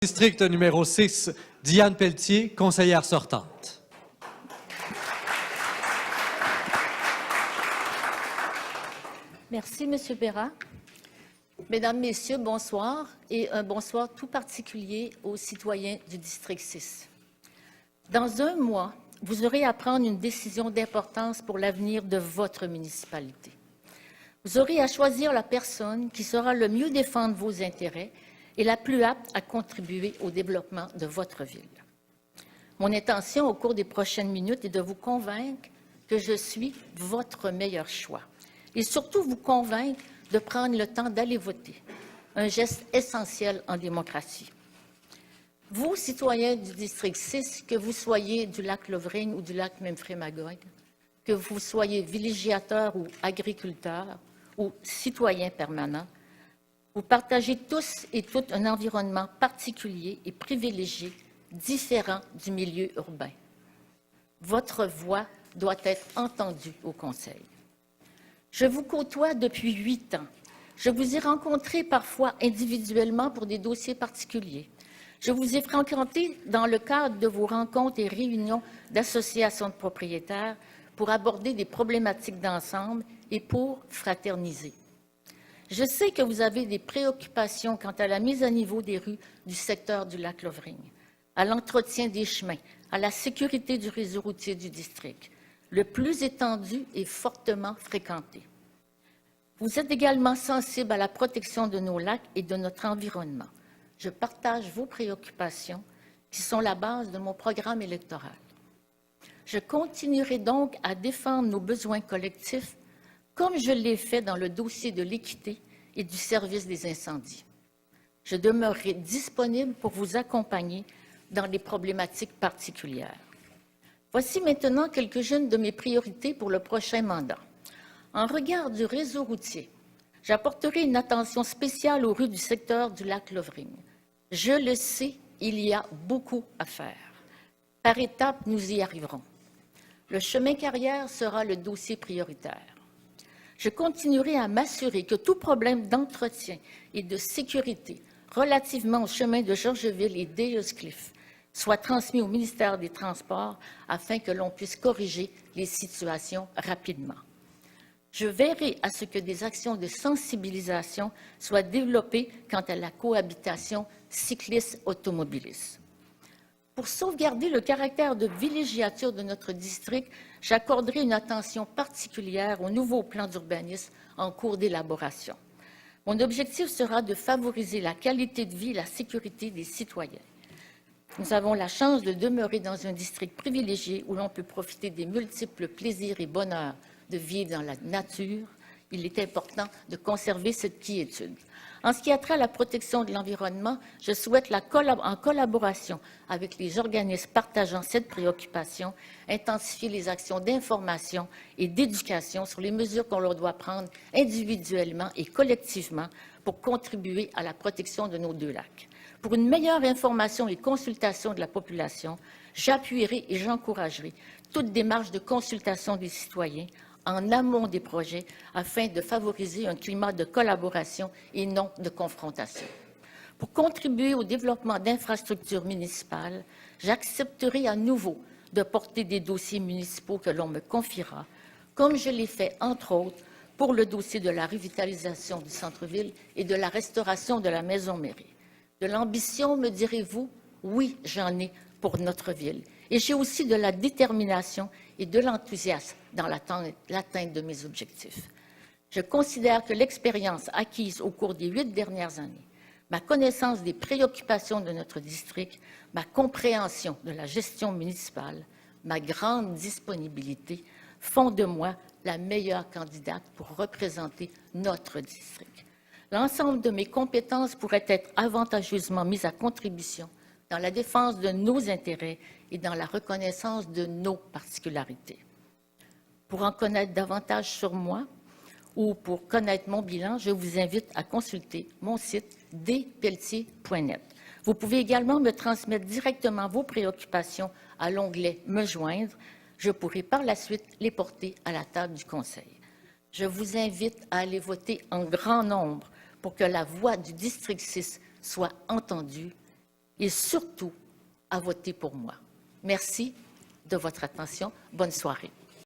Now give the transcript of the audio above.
District numéro 6, Diane Pelletier, conseillère sortante. Merci, M. Perra. Mesdames, Messieurs, bonsoir et un bonsoir tout particulier aux citoyens du District 6. Dans un mois, vous aurez à prendre une décision d'importance pour l'avenir de votre municipalité. Vous aurez à choisir la personne qui saura le mieux défendre vos intérêts et la plus apte à contribuer au développement de votre ville. Mon intention au cours des prochaines minutes est de vous convaincre que je suis votre meilleur choix et surtout vous convaincre de prendre le temps d'aller voter, un geste essentiel en démocratie. Vous, citoyens du District 6, que vous soyez du lac Lovering ou du lac Memphremagog, que vous soyez villégiateurs ou agriculteurs ou citoyens permanents, vous partagez tous et toutes un environnement particulier et privilégié, différent du milieu urbain. Votre voix doit être entendue au Conseil. Je vous côtoie depuis 8 ans. Je vous ai rencontré parfois individuellement pour des dossiers particuliers. Je vous ai fréquenté dans le cadre de vos rencontres et réunions d'associations de propriétaires pour aborder des problématiques d'ensemble et pour fraterniser. Je sais que vous avez des préoccupations quant à la mise à niveau des rues du secteur du lac Lovering, à l'entretien des chemins, à la sécurité du réseau routier du district, le plus étendu et fortement fréquenté. Vous êtes également sensible à la protection de nos lacs et de notre environnement. Je partage vos préoccupations qui sont la base de mon programme électoral. Je continuerai donc à défendre nos besoins collectifs comme je l'ai fait dans le dossier de l'équité et du service des incendies. Je demeurerai disponible pour vous accompagner dans des problématiques particulières. Voici maintenant quelques-unes de mes priorités pour le prochain mandat. En regard du réseau routier, j'apporterai une attention spéciale aux rues du secteur du lac Lovering. Je le sais, il y a beaucoup à faire. Par étapes, nous y arriverons. Le chemin carrière sera le dossier prioritaire. Je continuerai à m'assurer que tout problème d'entretien et de sécurité relativement au chemin de Georgeville et d'Ayers-Cliff soit transmis au ministère des Transports afin que l'on puisse corriger les situations rapidement. Je veillerai à ce que des actions de sensibilisation soient développées quant à la cohabitation cycliste-automobiliste. Pour sauvegarder le caractère de villégiature de notre district, j'accorderai une attention particulière au nouveau plan d'urbanisme en cours d'élaboration. Mon objectif sera de favoriser la qualité de vie et la sécurité des citoyens. Nous avons la chance de demeurer dans un district privilégié où l'on peut profiter des multiples plaisirs et bonheurs de vivre dans la nature. Il est important de conserver cette quiétude. En ce qui a trait à la protection de l'environnement, je souhaite, en collaboration avec les organismes partageant cette préoccupation, intensifier les actions d'information et d'éducation sur les mesures qu'on leur doit prendre individuellement et collectivement pour contribuer à la protection de nos 2 lacs. Pour une meilleure information et consultation de la population, j'appuierai et j'encouragerai toute démarche de consultation des citoyens en amont des projets afin de favoriser un climat de collaboration et non de confrontation. Pour contribuer au développement d'infrastructures municipales, j'accepterai à nouveau de porter des dossiers municipaux que l'on me confiera, comme je l'ai fait, entre autres, pour le dossier de la revitalisation du centre-ville et de la restauration de la maison-mairie. De l'ambition, me direz-vous? Oui, j'en ai pour notre ville. Et j'ai aussi de la détermination et de l'enthousiasme dans l'atteinte de mes objectifs. Je considère que l'expérience acquise au cours des 8 dernières années, ma connaissance des préoccupations de notre district, ma compréhension de la gestion municipale, ma grande disponibilité font de moi la meilleure candidate pour représenter notre district. L'ensemble de mes compétences pourraient être avantageusement mises à contribution dans la défense de nos intérêts et dans la reconnaissance de nos particularités. Pour en connaître davantage sur moi ou pour connaître mon bilan, je vous invite à consulter mon site dpelletier.net. Vous pouvez également me transmettre directement vos préoccupations à l'onglet « Me joindre ». Je pourrai par la suite les porter à la table du Conseil. Je vous invite à aller voter en grand nombre pour que la voix du District 6 soit entendue et surtout à voter pour moi. Merci de votre attention. Bonne soirée.